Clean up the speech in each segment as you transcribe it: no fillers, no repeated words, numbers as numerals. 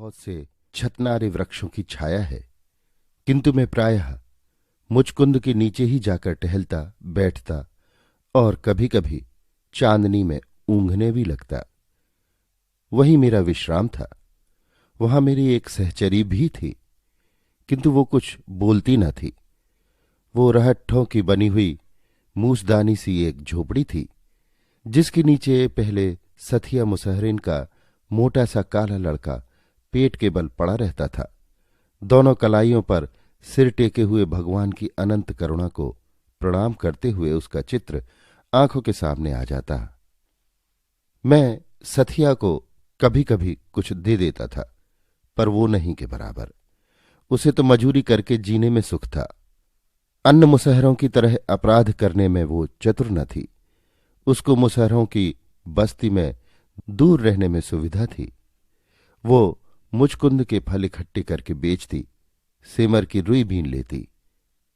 बहुत से छतनारे वृक्षों की छाया है, किंतु मैं प्रायः मुचकुंद के नीचे ही जाकर टहलता बैठता और कभी कभी चांदनी में ऊँघने भी लगता। वही मेरा विश्राम था। वहां मेरी एक सहचरी भी थी, किंतु वो कुछ बोलती न थी। वो रहट्ठों की बनी हुई मूसदानी सी एक झोपड़ी थी, जिसके नीचे पहले सथिया मुसहरिन का मोटा सा काला लड़का पेट के बल पड़ा रहता था। दोनों कलाइयों पर सिर टेके हुए भगवान की अनंत करुणा को प्रणाम करते हुए उसका चित्र आंखों के सामने आ जाता। मैं सथिया को कभी कभी कुछ दे देता था, पर वो नहीं के बराबर। उसे तो मजूरी करके जीने में सुख था। अन्य मुसहरों की तरह अपराध करने में वो चतुर न थी। उसको मुसहरों की बस्ती में दूर रहने में सुविधा थी। वो मुचकुंद के फल इकट्ठे करके बेचती, सेमर की रुई बीन लेती,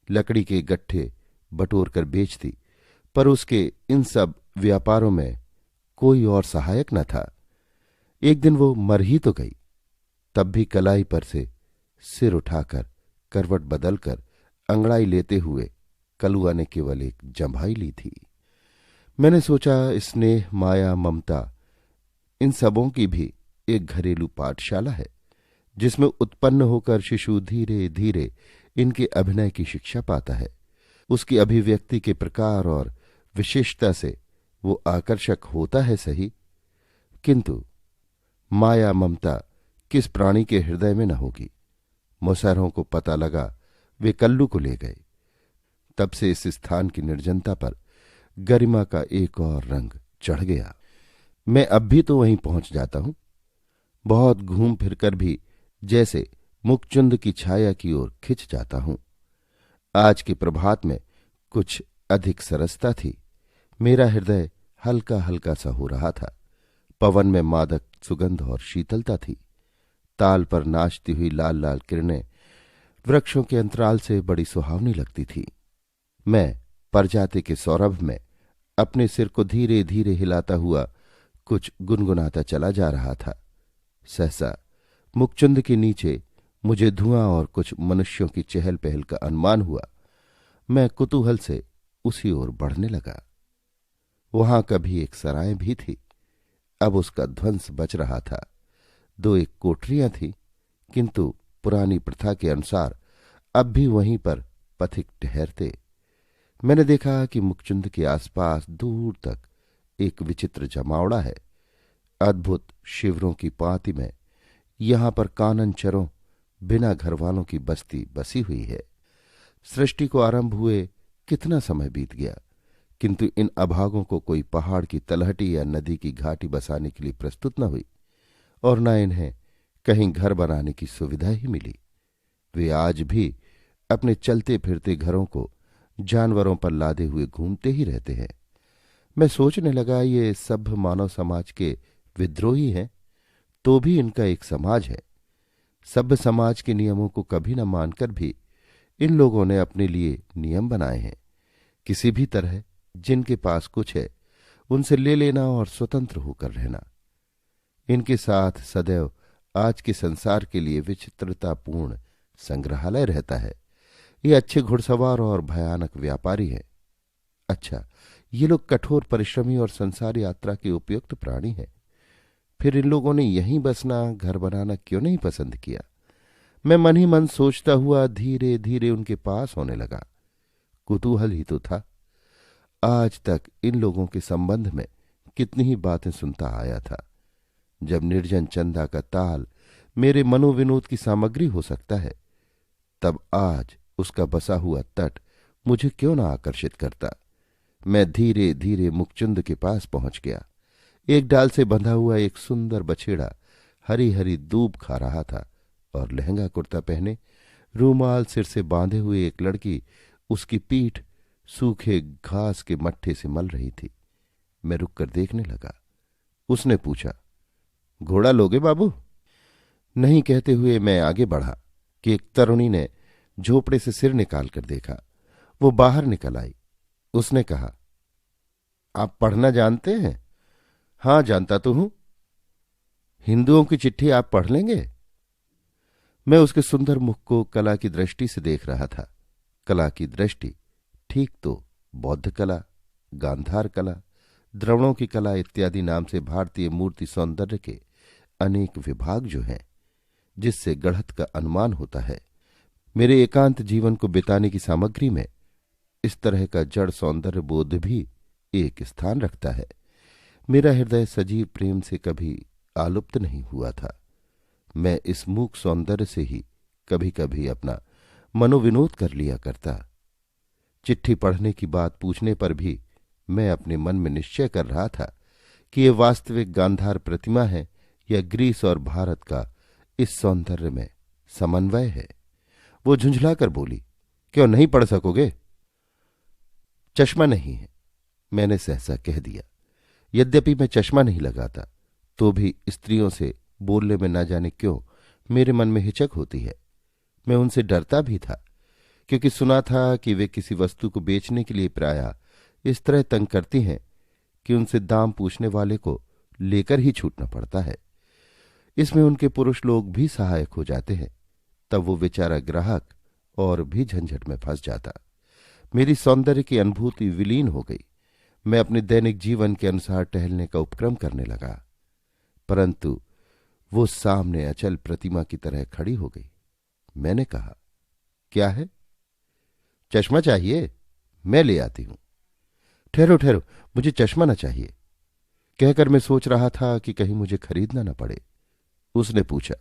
लकड़ी के गट्ठे बटोर कर बेचती, पर उसके इन सब व्यापारों में कोई और सहायक न था। एक दिन वो मर ही तो गई, तब भी कलाई पर से सिर उठाकर करवट बदलकर अंगड़ाई लेते हुए कलुआ ने केवल एक जम्भाई ली थी। मैंने सोचा स्नेह माया ममता इन सबों की भी एक घरेलू पाठशाला है, जिसमें उत्पन्न होकर शिशु धीरे धीरे इनके अभिनय की शिक्षा पाता है। उसकी अभिव्यक्ति के प्रकार और विशेषता से वो आकर्षक होता है सही, किंतु माया ममता किस प्राणी के हृदय में न होगी। मुसहरों को पता लगा, वे कल्लू को ले गए। तब से इस स्थान की निर्जनता पर गरिमा का एक और रंग चढ़ गया। मैं अब भी तो वहीं पहुंच जाता हूं, बहुत घूम फिरकर भी जैसे मुखचुंद की छाया की ओर खिंच जाता हूं। आज के प्रभात में कुछ अधिक सरसता थी। मेरा हृदय हल्का हल्का सा हो रहा था। पवन में मादक सुगंध और शीतलता थी। ताल पर नाचती हुई लाल लाल किरणें वृक्षों के अंतराल से बड़ी सुहावनी लगती थी। मैं परजाते के सौरभ में अपने सिर को धीरे धीरे हिलाता हुआ कुछ गुनगुनाता चला जा रहा था। सहसा मुखचुंद के नीचे मुझे धुआं और कुछ मनुष्यों की चहल पहल का अनुमान हुआ। मैं कुतूहल से उसी ओर बढ़ने लगा। वहां कभी एक सराय भी थी, अब उसका ध्वंस बच रहा था। दो एक कोठरियां थी, किंतु पुरानी प्रथा के अनुसार अब भी वहीं पर पथिक ठहरते। मैंने देखा कि मुखचुंद के आसपास दूर तक एक विचित्र जमावड़ा है। अद्भुत शिविरों की पांति में यहां पर काननचरों बिना घर वालों की बस्ती बसी हुई है। सृष्टि को आरंभ हुए कितना समय बीत गया, किंतु इन अभागों को कोई पहाड़ की तलहटी या नदी की घाटी बसाने के लिए प्रस्तुत न हुई, और न इन्हें कहीं घर बनाने की सुविधा ही मिली। वे आज भी अपने चलते फिरते घरों को जानवरों पर लादे हुए घूमते ही रहते हैं। मैं सोचने लगा, ये सभ्य मानव समाज के विद्रोही हैं, तो भी इनका एक समाज है। सभ्य समाज के नियमों को कभी न मानकर भी इन लोगों ने अपने लिए नियम बनाए हैं। किसी भी तरह जिनके पास कुछ है उनसे ले लेना और स्वतंत्र होकर रहना। इनके साथ सदैव आज के संसार के लिए विचित्रतापूर्ण संग्रहालय रहता है। ये अच्छे घुड़सवार और भयानक व्यापारी हैं। अच्छा, ये लोग कठोर परिश्रमी और संसार यात्रा के उपयुक्त प्राणी हैं। फिर इन लोगों ने यहीं बसना, घर बनाना क्यों नहीं पसंद किया? मैं मन ही मन सोचता हुआ धीरे धीरे उनके पास होने लगा। कुतूहल ही तो था। आज तक इन लोगों के संबंध में कितनी ही बातें सुनता आया था। जब निर्जन चंदा का ताल मेरे मनोविनोद की सामग्री हो सकता है, तब आज उसका बसा हुआ तट मुझे क्यों न आकर्षित करता। मैं धीरे धीरे मुखचुंद के पास पहुंच गया। एक डाल से बंधा हुआ एक सुंदर बछेड़ा हरी हरी दूब खा रहा था, और लहंगा कुर्ता पहने रूमाल सिर से बांधे हुए एक लड़की उसकी पीठ सूखे घास के मट्ठे से मल रही थी। मैं रुककर देखने लगा। उसने पूछा, घोड़ा लोगे बाबू? नहीं कहते हुए मैं आगे बढ़ा कि एक तरुणी ने झोपड़े से सिर निकाल कर देखा। वो बाहर निकल आई। उसने कहा, आप पढ़ना जानते हैं? हाँ, जानता तो हूं। हिंदुओं की चिट्ठी आप पढ़ लेंगे? मैं उसके सुंदर मुख को कला की दृष्टि से देख रहा था। कला की दृष्टि ठीक तो बौद्ध कला, गांधार कला, द्रवणों की कला इत्यादि नाम से भारतीय मूर्ति सौंदर्य के अनेक विभाग जो हैं, जिससे गढ़त का अनुमान होता है, मेरे एकांत जीवन को बिताने की सामग्री में इस तरह का जड़ सौंदर्य बोध भी एक स्थान रखता है। मेरा हृदय सजीव प्रेम से कभी आलुप्त नहीं हुआ था। मैं इस मूक सौंदर्य से ही कभी कभी अपना मनोविनोद कर लिया करता। चिट्ठी पढ़ने की बात पूछने पर भी मैं अपने मन में निश्चय कर रहा था कि ये वास्तविक गांधार प्रतिमा है या ग्रीस और भारत का इस सौंदर्य में समन्वय है। वो झुंझलाकर बोली, क्यों नहीं पढ़ सकोगे? चश्मा नहीं है, मैंने सहसा कह दिया। यद्यपि मैं चश्मा नहीं लगाता तो भी स्त्रियों से बोलने में न जाने क्यों मेरे मन में हिचक होती है। मैं उनसे डरता भी था, क्योंकि सुना था कि वे किसी वस्तु को बेचने के लिए प्रायः इस तरह तंग करती हैं कि उनसे दाम पूछने वाले को लेकर ही छूटना पड़ता है। इसमें उनके पुरुष लोग भी सहायक हो जाते हैं। तब वो बेचारा ग्राहक और भी झंझट में फंस जाता। मेरी सौंदर्य की अनुभूति विलीन हो गई। मैं अपने दैनिक जीवन के अनुसार टहलने का उपक्रम करने लगा, परंतु वो सामने अचल प्रतिमा की तरह खड़ी हो गई। मैंने कहा, क्या है? चश्मा चाहिए? मैं ले आती हूं। ठहरो ठहरो, मुझे चश्मा न चाहिए, कहकर मैं सोच रहा था कि कहीं मुझे खरीदना न पड़े। उसने पूछा,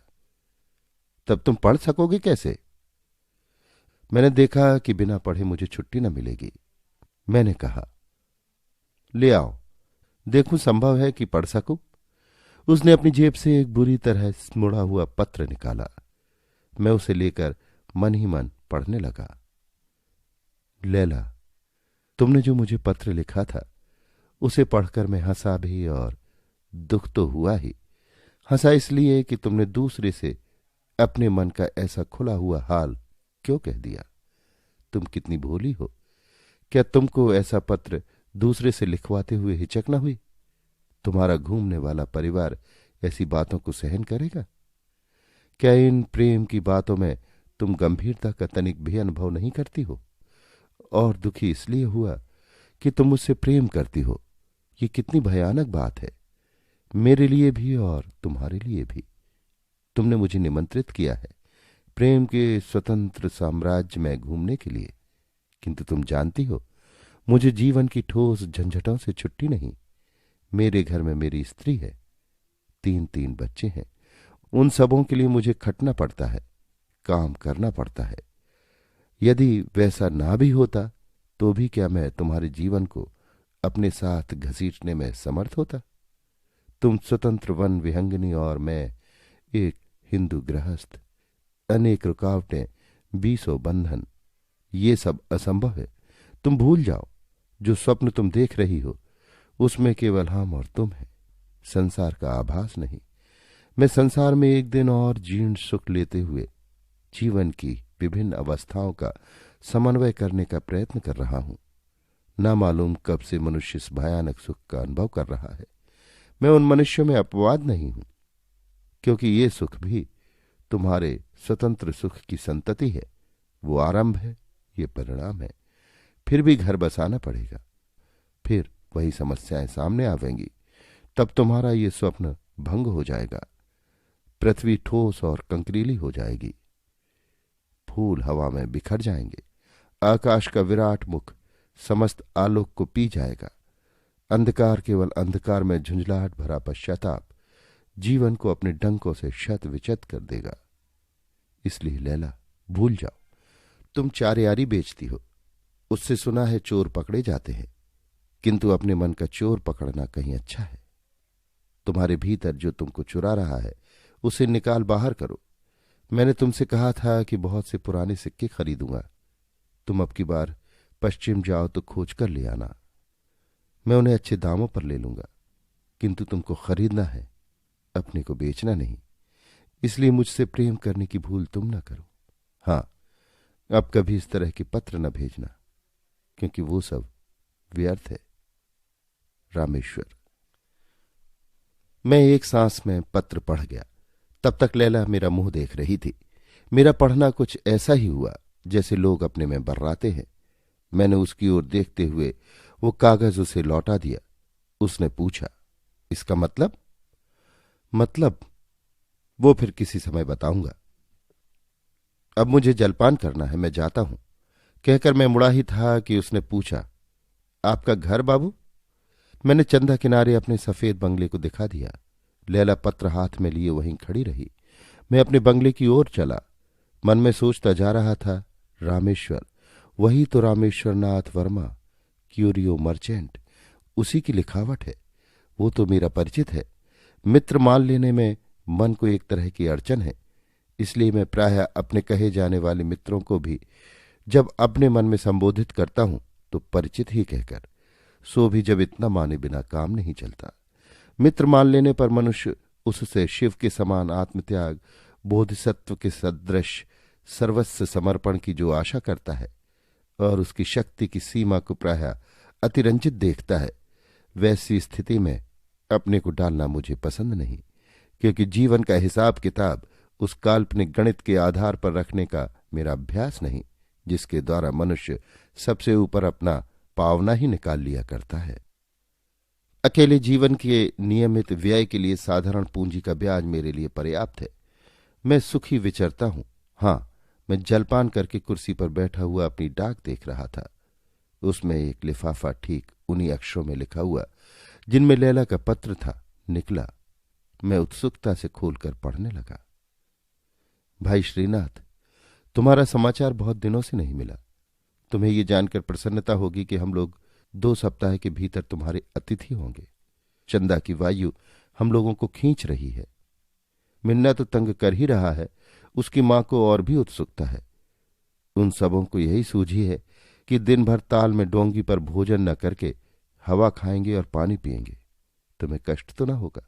तब तुम पढ़ सकोगे कैसे? मैंने देखा कि बिना पढ़े मुझे छुट्टी न मिलेगी। मैंने कहा, ले आओ, देखूं संभव है कि पढ़ सकूं। उसने अपनी जेब से एक बुरी तरह मुड़ा हुआ पत्र निकाला। मैं उसे लेकर मन ही मन पढ़ने लगा। लैला, तुमने जो मुझे पत्र लिखा था उसे पढ़कर मैं हंसा भी, और दुख तो हुआ ही। हंसा इसलिए कि तुमने दूसरे से अपने मन का ऐसा खुला हुआ हाल क्यों कह दिया। तुम कितनी भोली हो। क्या तुमको ऐसा पत्र दूसरे से लिखवाते हुए हिचक न हुई? तुम्हारा घूमने वाला परिवार ऐसी बातों को सहन करेगा? क्या इन प्रेम की बातों में तुम गंभीरता का तनिक भी अनुभव नहीं करती हो? और दुखी इसलिए हुआ कि तुम मुझसे प्रेम करती हो। ये कितनी भयानक बात है, मेरे लिए भी और तुम्हारे लिए भी। तुमने मुझे निमंत्रित किया है प्रेम के स्वतंत्र साम्राज्य में घूमने के लिए, किंतु तुम जानती हो मुझे जीवन की ठोस झंझटों से छुट्टी नहीं। मेरे घर में मेरी स्त्री है, 3 बच्चे हैं। उन सबों के लिए मुझे खटना पड़ता है, काम करना पड़ता है। यदि वैसा ना भी होता तो भी क्या मैं तुम्हारे जीवन को अपने साथ घसीटने में समर्थ होता? तुम स्वतंत्र वन विहंगिनी और मैं एक हिंदू गृहस्थ। अनेक रुकावटें, 20 बंधन, ये सब असंभव है। तुम भूल जाओ, जो स्वप्न तुम देख रही हो उसमें केवल हम और तुम हैं, संसार का आभास नहीं। मैं संसार में एक दिन और जीर्ण सुख लेते हुए जीवन की विभिन्न अवस्थाओं का समन्वय करने का प्रयत्न कर रहा हूं। ना मालूम कब से मनुष्य इस भयानक सुख का अनुभव कर रहा है। मैं उन मनुष्यों में अपवाद नहीं हूं, क्योंकि ये सुख भी तुम्हारे स्वतंत्र सुख की संतति है। वो आरंभ है, ये परिणाम है। फिर भी घर बसाना पड़ेगा, फिर वही समस्याएं सामने आवेंगी। तब तुम्हारा ये स्वप्न भंग हो जाएगा। पृथ्वी ठोस और कंकरीली हो जाएगी। फूल हवा में बिखर जाएंगे। आकाश का विराट मुख समस्त आलोक को पी जाएगा। अंधकार केवल अंधकार में झुंझलाहट भरा पश्चाताप जीवन को अपने डंकों से शत विचत कर देगा। इसलिए लैला, भूल जाओ। तुम चारयारी बेचती हो, उससे सुना है चोर पकड़े जाते हैं, किंतु अपने मन का चोर पकड़ना कहीं अच्छा है। तुम्हारे भीतर जो तुमको चुरा रहा है उसे निकाल बाहर करो। मैंने तुमसे कहा था कि बहुत से पुराने सिक्के खरीदूंगा। तुम अब की बार पश्चिम जाओ तो खोज कर ले आना। मैं उन्हें अच्छे दामों पर ले लूंगा, किंतु तुमको खरीदना है, अपने को बेचना नहीं। इसलिए मुझसे प्रेम करने की भूल तुम न करो। हाँ, अब कभी इस तरह के पत्र न भेजना, क्योंकि वो सब व्यर्थ है। रामेश्वर। मैं एक सांस में पत्र पढ़ गया। तब तक लैला मेरा मुंह देख रही थी। मेरा पढ़ना कुछ ऐसा ही हुआ जैसे लोग अपने में बर्राते हैं। मैंने उसकी ओर देखते हुए वो कागज उसे लौटा दिया। उसने पूछा, इसका मतलब? मतलब वो फिर किसी समय बताऊंगा। अब मुझे जलपान करना है, मैं जाता हूं, कहकर मैं मुड़ा ही था कि उसने पूछा, आपका घर बाबू? मैंने चंदा किनारे अपने सफेद बंगले को दिखा दिया। लैला पत्र हाथ में लिए वहीं खड़ी रही। मैं अपने बंगले की ओर चला। मन में सोचता जा रहा था, रामेश्वर, वही तो रामेश्वर नाथ वर्मा, क्यूरियो मर्चेंट, उसी की लिखावट है। वो तो मेरा परिचित है। मित्र मान लेने में मन को एक तरह की अड़चन है। इसलिए मैं प्रायः अपने कहे जाने वाले मित्रों को भी जब अपने मन में संबोधित करता हूं तो परिचित ही कहकर, सो भी जब इतना माने बिना काम नहीं चलता। मित्र मान लेने पर मनुष्य उससे शिव के समान आत्मत्याग, बोधिसत्व के सदृश सर्वस्व समर्पण की जो आशा करता है और उसकी शक्ति की सीमा को प्रायः अतिरंजित देखता है, वैसी स्थिति में अपने को डालना मुझे पसंद नहीं, क्योंकि जीवन का हिसाब किताब उस काल्पनिक गणित के आधार पर रखने का मेरा अभ्यास नहीं जिसके द्वारा मनुष्य सबसे ऊपर अपना पावना ही निकाल लिया करता है। अकेले जीवन के नियमित व्यय के लिए साधारण पूंजी का ब्याज मेरे लिए पर्याप्त है। मैं सुखी विचरता हूं। हां, मैं जलपान करके कुर्सी पर बैठा हुआ अपनी डाक देख रहा था। उसमें एक लिफाफा ठीक उन्हीं अक्षरों में लिखा हुआ जिनमें लैला का पत्र था निकला। मैं उत्सुकता से खोलकर पढ़ने लगा। भाई श्रीनाथ, तुम्हारा समाचार बहुत दिनों से नहीं मिला। तुम्हें ये जानकर प्रसन्नता होगी कि हम लोग 2 सप्ताह के भीतर तुम्हारे अतिथि होंगे। चंदा की वायु हम लोगों को खींच रही है। मिन्ना तो तंग कर ही रहा है, उसकी मां को और भी उत्सुकता है। उन सबों को यही सूझी है कि दिन भर ताल में डोंगी पर भोजन न करके हवा खाएंगे और पानी पिएंगे। तुम्हें कष्ट तो न होगा।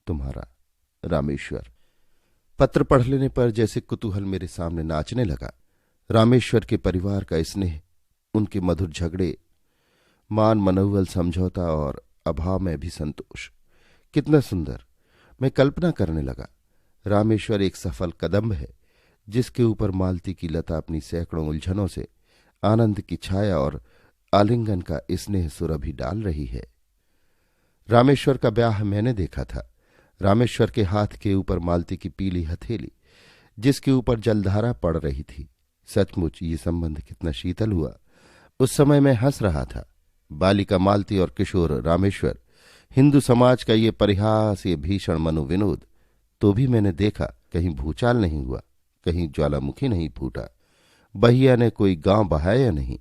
तुम्हारा रामेश्वर। पत्र पढ़ लेने पर जैसे कुतूहल मेरे सामने नाचने लगा। रामेश्वर के परिवार का स्नेह, उनके मधुर झगड़े, मान मनोवल समझौता और अभाव में भी संतोष, कितना सुंदर। मैं कल्पना करने लगा। रामेश्वर एक सफल कदम्ब है जिसके ऊपर मालती की लता अपनी सैकड़ों उलझनों से आनंद की छाया और आलिंगन का स्नेह सुरभि डाल रही है। रामेश्वर का ब्याह मैंने देखा था। रामेश्वर के हाथ के ऊपर मालती की पीली हथेली, जिसके ऊपर जलधारा पड़ रही थी। सचमुच ये संबंध कितना शीतल हुआ। उस समय मैं हंस रहा था। बालिका मालती और किशोर रामेश्वर, हिंदू समाज का ये परिहास, ये भीषण मनोविनोद। तो भी मैंने देखा कहीं भूचाल नहीं हुआ, कहीं ज्वालामुखी नहीं फूटा, बहिया ने कोई गांव बहाया नहीं।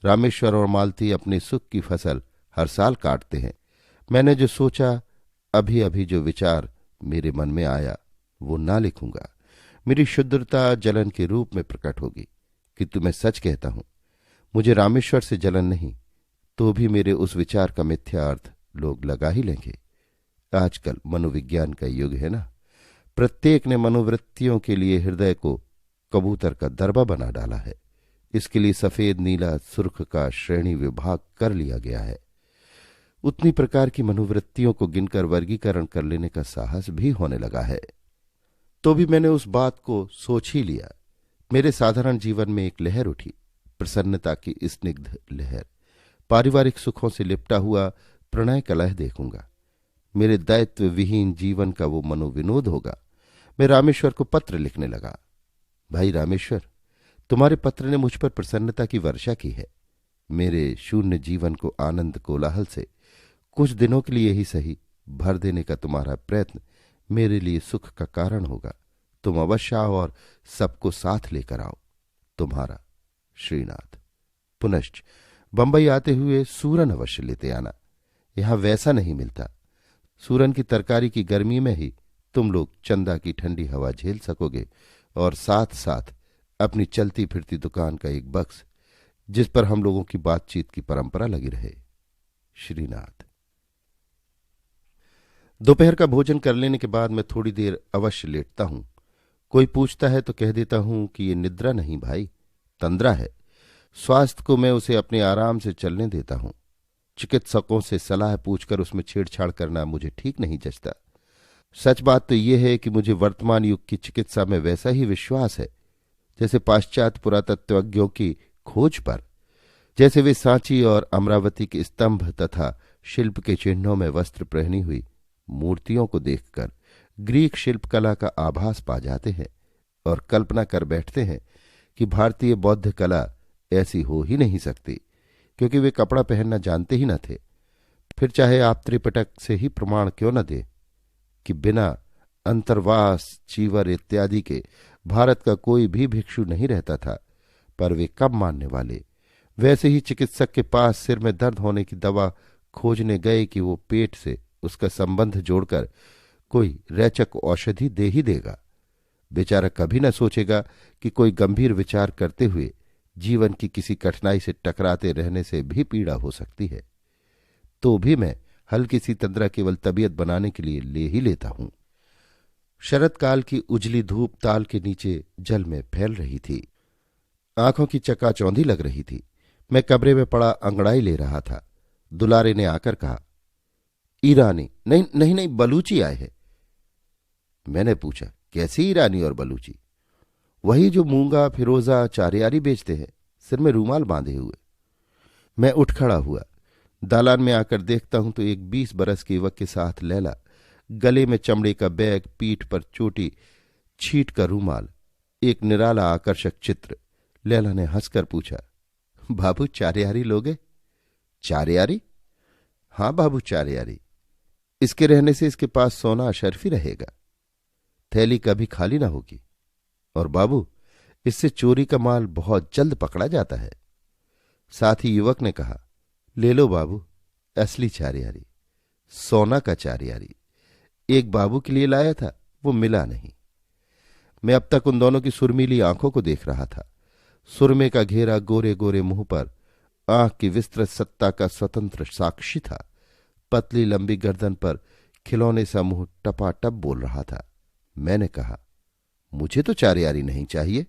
रामेश्वर और मालती अपने सुख की फसल हर साल काटते हैं। मैंने जो सोचा, अभी अभी जो विचार मेरे मन में आया, वो ना लिखूंगा। मेरी शुद्धता जलन के रूप में प्रकट होगी। किंतु मैं सच कहता हूं, मुझे रामेश्वर से जलन नहीं, तो भी मेरे उस विचार का मिथ्या अर्थ लोग लगा ही लेंगे। आजकल मनोविज्ञान का युग है ना। प्रत्येक ने मनोवृत्तियों के लिए हृदय को कबूतर का दरबा बना डाला है। इसके लिए सफेद, नीला, सुर्ख का श्रेणी विभाग कर लिया गया है। उतनी प्रकार की मनोवृत्तियों को गिनकर वर्गीकरण कर लेने का साहस भी होने लगा है। तो भी मैंने उस बात को सोच ही लिया। मेरे साधारण जीवन में एक लहर उठी, प्रसन्नता की स्निग्ध लहर। पारिवारिक सुखों से लिपटा हुआ प्रणय कलह देखूंगा। मेरे दायित्व विहीन जीवन का वो मनोविनोद होगा। मैं रामेश्वर को पत्र लिखने लगा। भाई रामेश्वर, तुम्हारे पत्र ने मुझ पर प्रसन्नता की वर्षा की है। मेरे शून्य जीवन को आनंद कोलाहल से कुछ दिनों के लिए ही सही भर देने का तुम्हारा प्रयत्न मेरे लिए सुख का कारण होगा। तुम अवश्य आओ और सबको साथ लेकर आओ। तुम्हारा श्रीनाथ। पुनश्च बंबई आते हुए सूरन अवश्य लेते आना। यहां वैसा नहीं मिलता। सूरन की तरकारी की गर्मी में ही तुम लोग चंदा की ठंडी हवा झेल सकोगे और साथ साथ अपनी चलती फिरती दुकान का एक बक्स, जिस पर हम लोगों की बातचीत की परंपरा लगी रहे। श्रीनाथ। दोपहर का भोजन कर लेने के बाद मैं थोड़ी देर अवश्य लेटता हूं। कोई पूछता है तो कह देता हूं कि ये निद्रा नहीं भाई, तंद्रा है। स्वास्थ्य को मैं उसे अपने आराम से चलने देता हूं। चिकित्सकों से सलाह पूछकर उसमें छेड़छाड़ करना मुझे ठीक नहीं जचता। सच बात तो यह है कि मुझे वर्तमान युग की चिकित्सा में वैसा ही विश्वास है जैसे पाश्चात्य पुरातत्वज्ञों की खोज पर। जैसे वे सांची और अमरावती के स्तंभ तथा शिल्प के चिन्हों में वस्त्र पहनी हुई मूर्तियों को देखकर ग्रीक शिल्पकला का आभास पा जाते हैं और कल्पना कर बैठते हैं कि भारतीय बौद्ध कला ऐसी हो ही नहीं सकती, क्योंकि वे कपड़ा पहनना जानते ही न थे। फिर चाहे आप त्रिपिटक से ही प्रमाण क्यों न दे कि बिना अंतर्वास चीवर इत्यादि के भारत का कोई भी भिक्षु नहीं रहता था, पर वे कब मानने वाले। वैसे ही चिकित्सक के पास सिर में दर्द होने की दवा खोजने गए कि वो पेट से उसका संबंध जोड़कर कोई रैचक औषधि दे ही देगा। बेचारा कभी न सोचेगा कि कोई गंभीर विचार करते हुए जीवन की किसी कठिनाई से टकराते रहने से भी पीड़ा हो सकती है। तो भी मैं हल्की सी तंद्रा केवल तबीयत बनाने के लिए ले ही लेता हूं। शरद काल की उजली धूप ताल के नीचे जल में फैल रही थी। आंखों की चकाचौंधी लग रही थी। मैं कमरे में पड़ा अंगड़ाई ले रहा था। दुलारे ने आकर कहा, ईरानी नहीं नहीं नहीं, बलूची आए हैं। मैंने पूछा, कैसी ईरानी और बलूची? वही जो मूंगा फिरोजा चारियारी बेचते हैं, सिर में रूमाल बांधे हुए। मैं उठ खड़ा हुआ। दालान में आकर देखता हूं तो एक 20 बरस के युवक के साथ लैला, गले में चमड़े का बैग, पीठ पर चोटी, छीट का रूमाल, एक निराला आकर्षक चित्र। लैला ने हंसकर पूछा, बाबू चारियारी लोगे? चारियारी? हां बाबू चारियारी। इसके रहने से इसके पास सोना अशर्फी रहेगा, थैली कभी खाली ना होगी, और बाबू इससे चोरी का माल बहुत जल्द पकड़ा जाता है। साथ ही युवक ने कहा, ले लो बाबू असली चारियारी, सोना का चारियारी। एक बाबू के लिए लाया था, वो मिला नहीं। मैं अब तक उन दोनों की सुरमीली आंखों को देख रहा था। सुरमे का घेरा गोरे गोरे मुंह पर, आंख की विस्तृत सत्ता का स्वतंत्र साक्षी था। पतली लंबी गर्दन पर खिलौने सा मुंह टपाटप बोल रहा था। मैंने कहा, मुझे तो चारियारी नहीं चाहिए।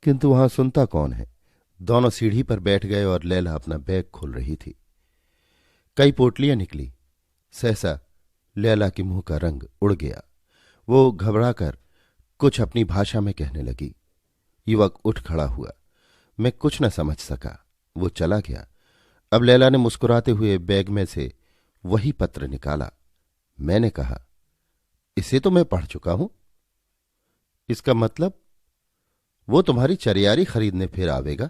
किंतु वहां सुनता कौन है। दोनों सीढ़ी पर बैठ गए और लैला अपना बैग खोल रही थी। कई पोटलियां निकली। सहसा लैला के मुंह का रंग उड़ गया। वो घबराकर कुछ अपनी भाषा में कहने लगी। युवक उठ खड़ा हुआ। मैं कुछ न समझ सका। वो चला गया। अब लैला ने मुस्कुराते हुए बैग में से वही पत्र निकाला। मैंने कहा, इसे तो मैं पढ़ चुका हूं। इसका मतलब? वो तुम्हारी चरियारी खरीदने फिर आवेगा,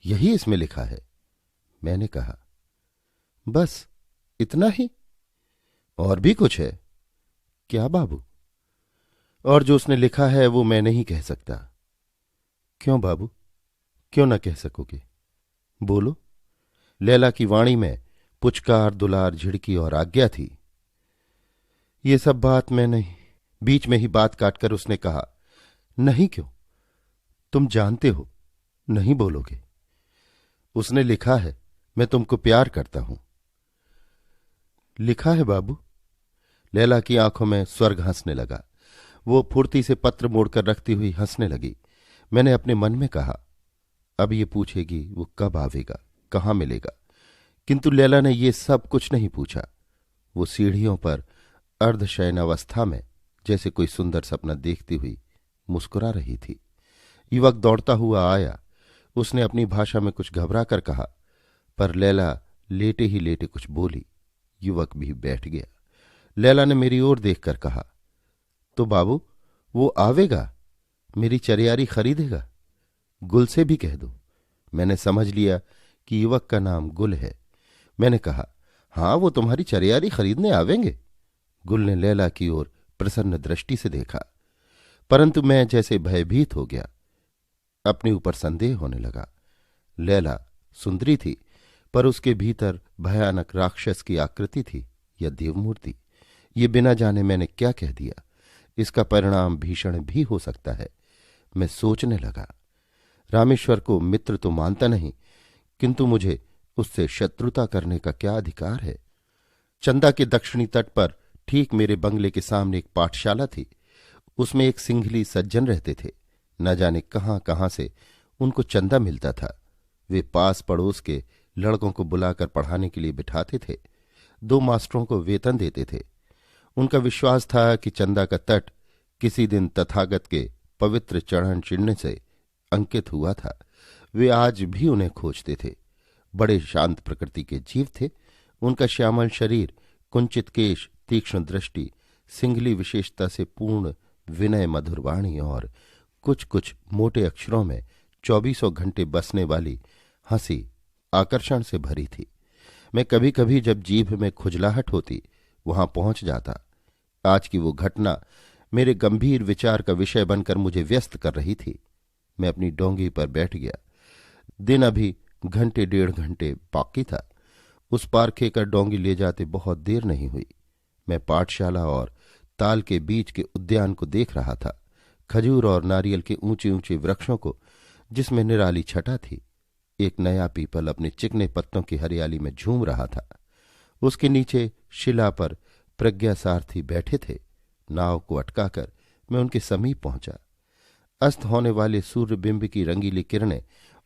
यही इसमें लिखा है। मैंने कहा, बस इतना ही? और भी कुछ है? क्या बाबू? और जो उसने लिखा है वो मैं नहीं कह सकता। क्यों बाबू, क्यों ना कह सकोगे? बोलो। लैला की वाणी में पुचकार, दुलार, झिड़की और आज्ञा थी। ये सब बात मैं नहीं। बीच में ही बात काटकर उसने कहा, नहीं क्यों? तुम जानते हो नहीं बोलोगे। उसने लिखा है, मैं तुमको प्यार करता हूं। लिखा है बाबू? लैला की आंखों में स्वर्ग हंसने लगा। वो फुर्ती से पत्र मोड़कर रखती हुई हंसने लगी। मैंने अपने मन में कहा, अब ये पूछेगी वो कब आवेगा, कहां मिलेगा। किंतु लैला ने ये सब कुछ नहीं पूछा। वो सीढ़ियों पर अर्धशयनावस्था में जैसे कोई सुंदर सपना देखती हुई मुस्कुरा रही थी। युवक दौड़ता हुआ आया। उसने अपनी भाषा में कुछ घबरा कर कहा, पर लैला लेटे ही लेटे कुछ बोली। युवक भी बैठ गया। लैला ने मेरी ओर देखकर कहा, तो बाबू वो आवेगा, मेरी चरियारी खरीदेगा? गुल से भी कह दो। मैंने समझ लिया कि युवक का नाम गुल है। मैंने कहा, हां वो तुम्हारी चरियारी खरीदने आवेंगे। गुल ने लैला की ओर प्रसन्न दृष्टि से देखा, परंतु मैं जैसे भयभीत हो गया। अपने ऊपर संदेह होने लगा। लैला सुंदरी थी, पर उसके भीतर भयानक राक्षस की आकृति थी या देवमूर्ति। ये बिना जाने मैंने क्या कह दिया। इसका परिणाम भीषण भी हो सकता है। मैं सोचने लगा, रामेश्वर को मित्र तो मानता नहीं, किंतु मुझे उससे शत्रुता करने का क्या अधिकार है। चंदा के दक्षिणी तट पर ठीक मेरे बंगले के सामने एक पाठशाला थी। उसमें एक सिंघली सज्जन रहते थे। न जाने कहां कहां से उनको चंदा मिलता था। वे पास पड़ोस के लड़कों को बुलाकर पढ़ाने के लिए बिठाते थे। 2 मास्टरों को वेतन देते थे। उनका विश्वास था कि चंदा का तट किसी दिन तथागत के पवित्र चरण चिन्ह से अंकित हुआ था। वे आज भी उन्हें खोजते थे। बड़े शांत प्रकृति के जीव थे। उनका श्यामल शरीर, कुंचित केश, तीक्ष्ण दृष्टि, सिंगली विशेषता से पूर्ण विनय, मधुर वाणी और कुछ कुछ मोटे अक्षरों में 24 घंटे बसने वाली हंसी आकर्षण से भरी थी। मैं कभी कभी जब जीभ में खुजलाहट होती वहां पहुंच जाता। आज की वो घटना मेरे गंभीर विचार का विषय बनकर मुझे व्यस्त कर रही थी। मैं अपनी डोंगी पर बैठ गया। दिन अभी घंटे 1.5 घंटे बाकी था। उस पार खेकर डोंगी ले जाते बहुत देर नहीं हुई। मैं पाठशाला और ताल के बीच के उद्यान को देख रहा था, खजूर और नारियल के ऊंचे ऊंचे वृक्षों को जिसमें निराली छटा थी। एक नया पीपल अपने चिकने पत्तों की हरियाली में झूम रहा था। उसके नीचे शिला पर प्रज्ञा सारथी बैठे थे। नाव को अटकाकर मैं उनके समीप पहुंचा। अस्त होने वाले सूर्यबिंब की रंगीली किरणें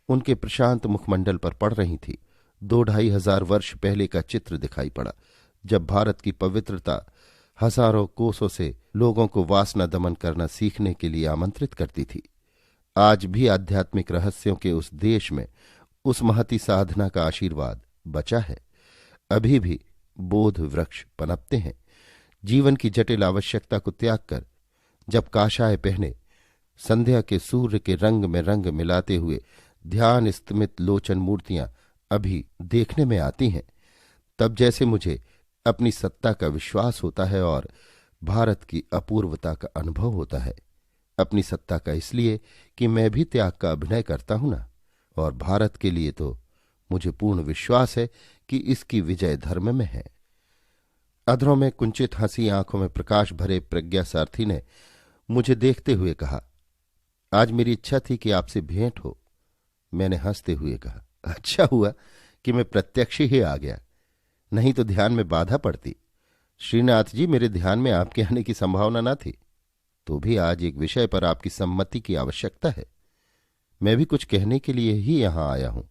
उनके प्रशांत मुखमंडल पर पड़ रही थी। 2-2.5 हजार वर्ष पहले का चित्र दिखाई पड़ा, जब भारत की पवित्रता हजारों कोसों से लोगों को वासना दमन करना सीखने के लिए आमंत्रित करती थी। आज भी आध्यात्मिक रहस्यों के उस देश में उस महती साधना का आशीर्वाद बचा है। अभी भी बोध वृक्ष पनपते हैं। जीवन की जटिल आवश्यकता को त्याग कर जब काशाय पहने, संध्या के सूर्य के रंग में रंग मिलाते हुए ध्यान स्तिमित लोचन मूर्तियां अभी देखने में आती हैं, तब जैसे मुझे अपनी सत्ता का विश्वास होता है और भारत की अपूर्वता का अनुभव होता है। अपनी सत्ता का इसलिए कि मैं भी त्याग का अभिनय करता हूं ना, और भारत के लिए तो मुझे पूर्ण विश्वास है कि इसकी विजय धर्म में है। अधरों में कुंचित हंसी, आंखों में प्रकाश भरे प्रज्ञा सारथी ने मुझे देखते हुए कहा, आज मेरी इच्छा थी कि आपसे भेंट हो। मैंने हंसते हुए कहा, अच्छा हुआ कि मैं प्रत्यक्ष ही आ गया, नहीं तो ध्यान में बाधा पड़ती। श्रीनाथ जी, मेरे ध्यान में आपके आने की संभावना न थी, तो भी आज एक विषय पर आपकी सम्मति की आवश्यकता है। मैं भी कुछ कहने के लिए ही यहां आया हूं।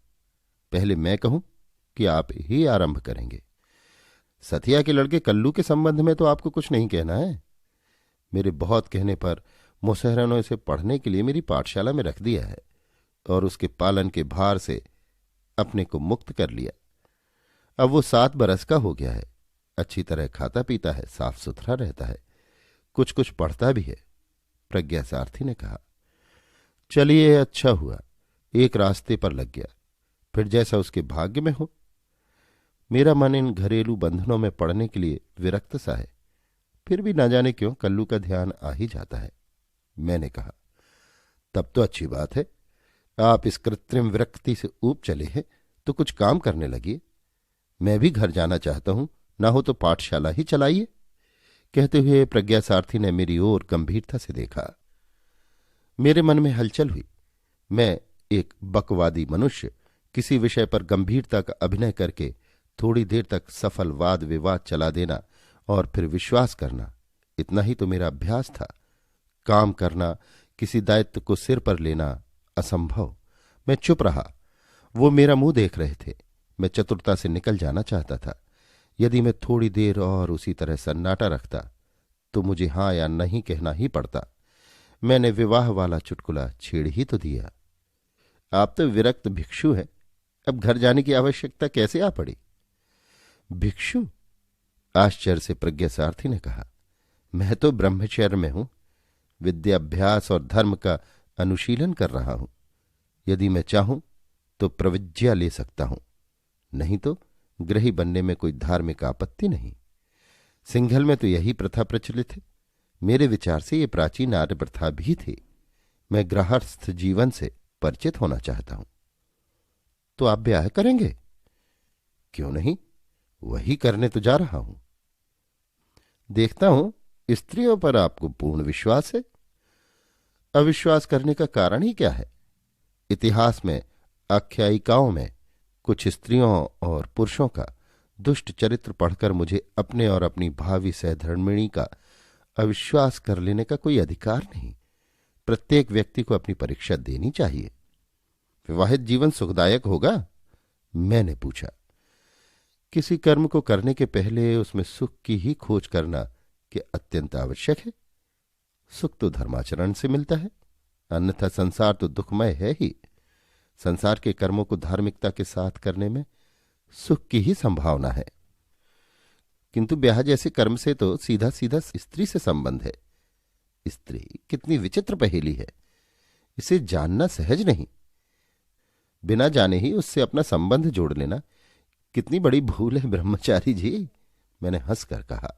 पहले मैं कहूं कि आप ही आरंभ करेंगे? सतिया के लड़के कल्लू के संबंध में तो आपको कुछ नहीं कहना है। मेरे बहुत कहने पर मुसहरा ने इसे पढ़ने के लिए मेरी पाठशाला में रख दिया है और उसके पालन के भार से अपने को मुक्त कर लिया। अब वो 7 बरस का हो गया है। अच्छी तरह खाता पीता है, साफ सुथरा रहता है, कुछ कुछ पढ़ता भी है। प्रज्ञा सारथी ने कहा, चलिए अच्छा हुआ, एक रास्ते पर लग गया, फिर जैसा उसके भाग्य में हो। मेरा मन इन घरेलू बंधनों में पड़ने के लिए विरक्त सा है, फिर भी न जाने क्यों कल्लू का ध्यान आ ही जाता है। मैंने कहा, तब तो अच्छी बात है, आप इस कृत्रिम विरक्ति से ऊब चले हैं तो कुछ काम करने लगिए। मैं भी घर जाना चाहता हूं, ना हो तो पाठशाला ही चलाइए। कहते हुए प्रज्ञा सारथी ने मेरी ओर गंभीरता से देखा। मेरे मन में हलचल हुई। मैं एक बकवादी मनुष्य किसी विषय पर गंभीरता का अभिनय करके थोड़ी देर तक सफल वाद विवाद चला देना और फिर विश्वास करना, इतना ही तो मेरा अभ्यास था। काम करना, किसी दायित्व को सिर पर लेना असंभव। मैं चुप रहा। वो मेरा मुंह देख रहे थे। मैं चतुरता से निकल जाना चाहता था। यदि मैं थोड़ी देर और उसी तरह सन्नाटा रखता तो मुझे हां या नहीं कहना ही पड़ता। मैंने विवाह वाला चुटकुला छेड़ ही तो दिया। आप तो विरक्त भिक्षु हैं, अब घर जाने की आवश्यकता कैसे आ पड़ी? भिक्षु? आश्चर्य से प्रज्ञा सारथी ने कहा, मैं तो ब्रह्मचर्य में हूं, विद्याभ्यास और धर्म का अनुशीलन कर रहा हूं। यदि मैं चाहूं तो प्रविज्ञा ले सकता हूं, नहीं तो गृही बनने में कोई धार्मिक आपत्ति नहीं। सिंघल में तो यही प्रथा प्रचलित है। मेरे विचार से ये प्राचीन आर्य प्रथा भी थी। मैं गृहस्थ जीवन से परिचित होना चाहता हूं। तो आप ब्याह करेंगे? क्यों नहीं, वही करने तो जा रहा हूं। देखता हूं स्त्रियों पर आपको पूर्ण विश्वास है। अविश्वास करने का कारण ही क्या है? इतिहास में, आख्यायिकाओं में कुछ स्त्रियों और पुरुषों का दुष्ट चरित्र पढ़कर मुझे अपने और अपनी भावी सहधर्मिणी का अविश्वास कर लेने का कोई अधिकार नहीं। प्रत्येक व्यक्ति को अपनी परीक्षा देनी चाहिए। विवाहित जीवन सुखदायक होगा? मैंने पूछा। किसी कर्म को करने के पहले उसमें सुख की ही खोज करना कि अत्यंत आवश्यक है। सुख तो धर्माचरण से मिलता है, अन्यथा संसार तो दुखमय है ही। संसार के कर्मों को धार्मिकता के साथ करने में सुख की ही संभावना है। किंतु ब्याह जैसे कर्म से तो सीधा सीधा स्त्री से संबंध है। स्त्री कितनी विचित्र पहेली है, इसे जानना सहज नहीं। बिना जाने ही उससे अपना संबंध जोड़ लेना कितनी बड़ी भूल है ब्रह्मचारी जी। मैंने हंसकर कहा,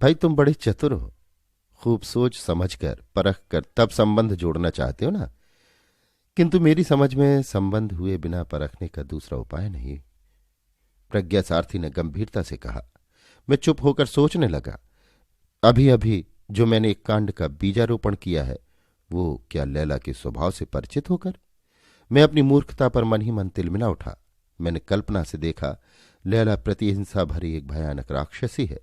भाई तुम बड़े चतुर हो, खूब सोच समझकर परख कर तब संबंध जोड़ना चाहते हो ना। किंतु मेरी समझ में संबंध हुए बिना परखने का दूसरा उपाय नहीं। प्रज्ञा सारथी ने गंभीरता से कहा। मैं चुप होकर सोचने लगा। अभी अभी जो मैंने एक कांड का बीजारोपण किया है, वो क्या लैला के स्वभाव से परिचित होकर? मैं अपनी मूर्खता पर मन ही मन तिलमिला उठा। मैंने कल्पना से देखा, लैला प्रतिहिंसा भरी एक भयानक राक्षसी है।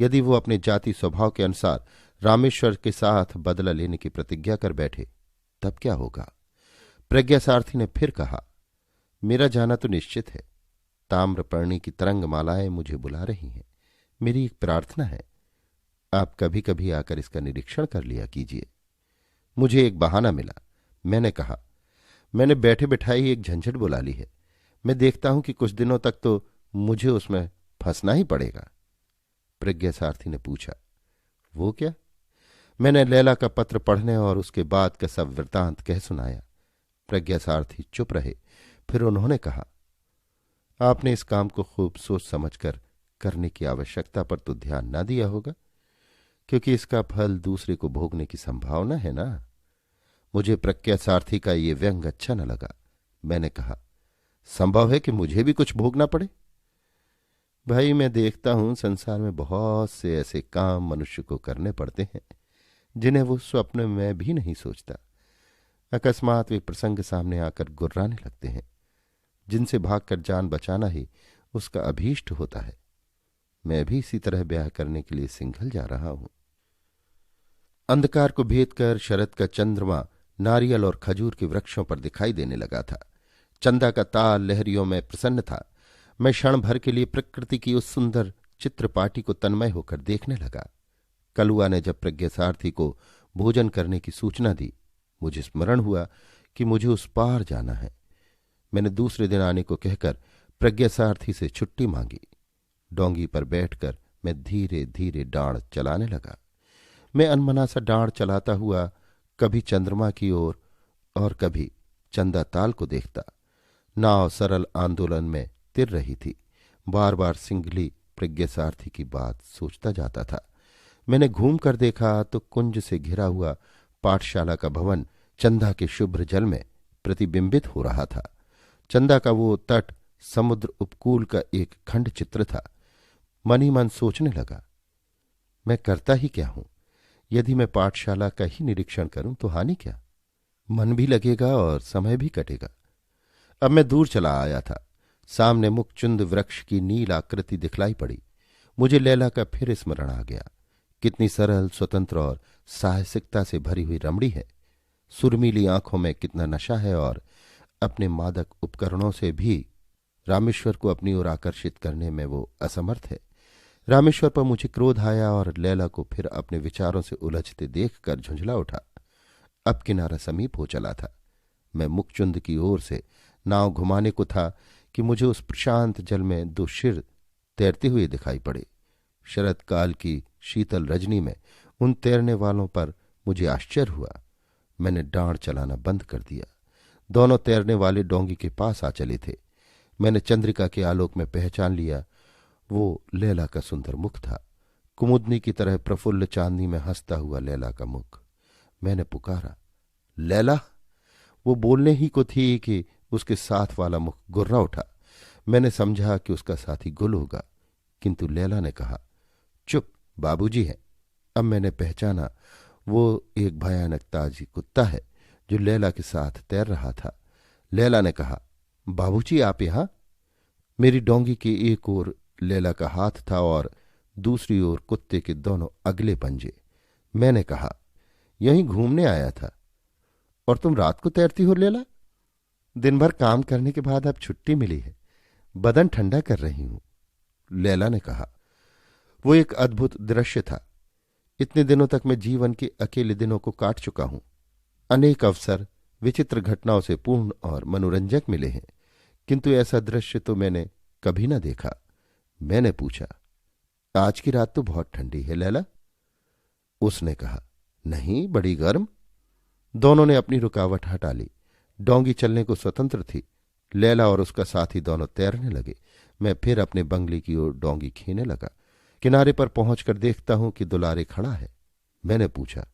यदि वो अपने जाति स्वभाव के अनुसार रामेश्वर के साथ बदला लेने की प्रतिज्ञा कर बैठे, तब क्या होगा? प्रज्ञा सारथी ने फिर कहा, मेरा जाना तो निश्चित है। ताम्रपर्णी की तरंग मालाएं मुझे बुला रही हैं। मेरी एक प्रार्थना है, आप कभी कभी आकर इसका निरीक्षण कर लिया कीजिए। मुझे एक बहाना मिला। मैंने कहा, मैंने बैठे बिठाई एक झंझट बुला ली है। मैं देखता हूं कि कुछ दिनों तक तो मुझे उसमें फंसना ही पड़ेगा। प्रज्ञा सारथी ने पूछा, वो क्या? मैंने लैला का पत्र पढ़ने और उसके बाद का सब वृतांत कह सुनाया। प्रज्ञा सारथी चुप रहे। फिर उन्होंने कहा, आपने इस काम को खूब सोच समझकर करने की आवश्यकता पर तो ध्यान ना दिया होगा, क्योंकि इसका फल दूसरे को भोगने की संभावना है ना। मुझे प्रज्ञा सारथी का ये व्यंग अच्छा न लगा। मैंने कहा, संभव है कि मुझे भी कुछ भोगना पड़े? भाई मैं देखता हूं संसार में बहुत से ऐसे काम मनुष्य को करने पड़ते हैं जिन्हें वो स्वप्न में भी नहीं सोचता। अकस्मात वे प्रसंग सामने आकर गुर्राने लगते हैं, जिनसे भागकर जान बचाना ही उसका अभीष्ट होता है। मैं भी इसी तरह ब्याह करने के लिए सिंघल जा रहा हूं। अंधकार को भेद कर शरद का चंद्रमा नारियल और खजूर के वृक्षों पर दिखाई देने लगा था। चंदा का ताल लहरियों में प्रसन्न था। मैं क्षण भर के लिए प्रकृति की उस सुंदर चित्रपाटी को तन्मय होकर देखने लगा। कलुआ ने जब प्रज्ञा सारथी को भोजन करने की सूचना दी, मुझे स्मरण हुआ कि मुझे उस पार जाना है। मैंने दूसरे दिन आने को कहकर प्रज्ञा सारथी से छुट्टी मांगी। डोंगी पर बैठकर मैं धीरे धीरे डांड चलाने लगा। मैं अनमना सा डांड चलाता हुआ कभी चंद्रमा की ओर और कभी चंदा ताल को देखता। नाव सरल आंदोलन में तिर रही थी। बार बार सिंघली प्रज्ञा सारथी की बात सोचता जाता था। मैंने घूम कर देखा तो कुंज से घिरा हुआ पाठशाला का भवन चंदा के शुभ्र जल में प्रतिबिंबित हो रहा था। चंदा का वो तट समुद्र उपकूल का एक खंड चित्र था। मन ही मन सोचने लगा, मैं करता ही क्या हूं? यदि मैं पाठशाला का ही निरीक्षण करूं तो हानि क्या? मन भी लगेगा और समय भी कटेगा। अब मैं दूर चला आया था। सामने मुखचुंद वृक्ष की नील आकृति दिखलाई पड़ी। मुझे लैला का फिर स्मरण आ गया। कितनी सरल, स्वतंत्र और साहसिकता से भरी हुई रमणी है। सुरमीली आंखों में कितना नशा है और अपने मादक उपकरणों से भी रामेश्वर को अपनी ओर आकर्षित करने में वो असमर्थ है। रामेश्वर पर मुझे क्रोध आया और लैला को फिर अपने विचारों से उलझते देखकर झुंझला उठा। अब किनारा समीप हो चला था। मैं मुखचुंद की ओर से नाव घुमाने को था कि मुझे उस प्रशांत जल में दो शिर तैरते हुए दिखाई पड़े। शरद काल की शीतल रजनी में उन तैरने वालों पर मुझे आश्चर्य हुआ। मैंने डांड चलाना बंद कर दिया। दोनों तैरने वाले डोंगी के पास आ चले थे। मैंने चंद्रिका के आलोक में पहचान लिया, वो लैला का सुंदर मुख था। कुमुदनी की तरह प्रफुल्ल चांदनी में हंसता हुआ लैला का मुख। मैंने पुकारा, लैला। वो बोलने ही को थी कि उसके साथ वाला मुख गुर्रा उठा। मैंने समझा कि उसका साथी गुल होगा, किंतु लैला ने कहा, चुप, बाबूजी है। अब मैंने पहचाना वो एक भयानक ताजी कुत्ता है जो लैला के साथ तैर रहा था। लैला ने कहा, बाबूजी आप यहां? मेरी डोंगी की एक ओर लैला का हाथ था और दूसरी ओर कुत्ते के दोनों अगले पंजे। मैंने कहा, यहीं घूमने आया था। और तुम रात को तैरती हो लैला? दिन भर काम करने के बाद अब छुट्टी मिली है, बदन ठंडा कर रही हूं। लैला ने कहा, वो एक अद्भुत दृश्य था। इतने दिनों तक मैं जीवन के अकेले दिनों को काट चुका हूं। अनेक अवसर विचित्र घटनाओं से पूर्ण और मनोरंजक मिले हैं, किंतु ऐसा दृश्य तो मैंने कभी न देखा। मैंने पूछा, आज की रात तो बहुत ठंडी है लैला? उसने कहा, नहीं, बड़ी गर्म। दोनों ने अपनी रुकावट हटा ली। डोंगी चलने को स्वतंत्र थी। लैला और उसका साथी दोनों तैरने लगे। मैं फिर अपने बंगले की ओर डोंगी खींचने लगा। किनारे पर पहुंचकर देखता हूं कि दुलारे खड़ा है। मैंने पूछा,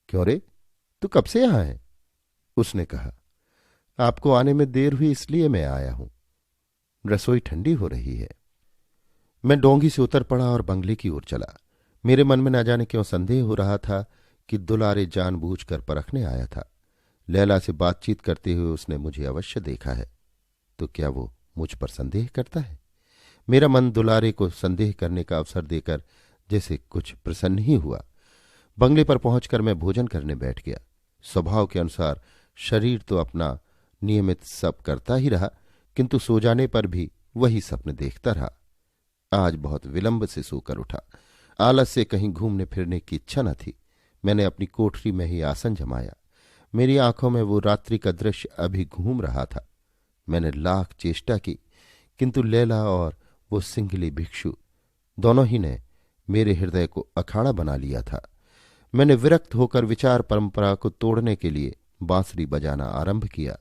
क्यों रे, तू कब से यहां है? उसने कहा, आपको आने में देर हुई इसलिए मैं आया हूं। रसोई ठंडी हो रही है। मैं डोंगी से उतर पड़ा और बंगले की ओर चला। मेरे मन में न जाने क्यों संदेह हो रहा था कि दुलारे जानबूझकर परखने आया था। लैला से बातचीत करते हुए उसने मुझे अवश्य देखा है, तो क्या वो मुझ पर संदेह करता है? मेरा मन दुलारे को संदेह करने का अवसर देकर जैसे कुछ प्रसन्न ही हुआ। बंगले पर पहुंचकर मैं भोजन करने बैठ गया। स्वभाव के अनुसार शरीर तो अपना नियमित सब करता ही रहा, किंतु सो जाने पर भी वही सपने देखता रहा। आज बहुत विलंब से सोकर उठा। आलस से कहीं घूमने फिरने की इच्छा न थी। मैंने अपनी कोठरी में ही आसन जमाया। मेरी आंखों में वो रात्रि का दृश्य अभी घूम रहा था। मैंने लाख चेष्टा की, किंतु लैला और वो सिंगली भिक्षु दोनों ही ने मेरे हृदय को अखाड़ा बना लिया था। मैंने विरक्त होकर विचार परंपरा को तोड़ने के लिए बांसुरी बजाना आरंभ किया।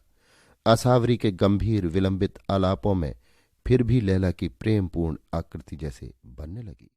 असावरी के गंभीर विलंबित आलापों में फिर भी लैला की प्रेमपूर्ण आकृति जैसे बनने लगी।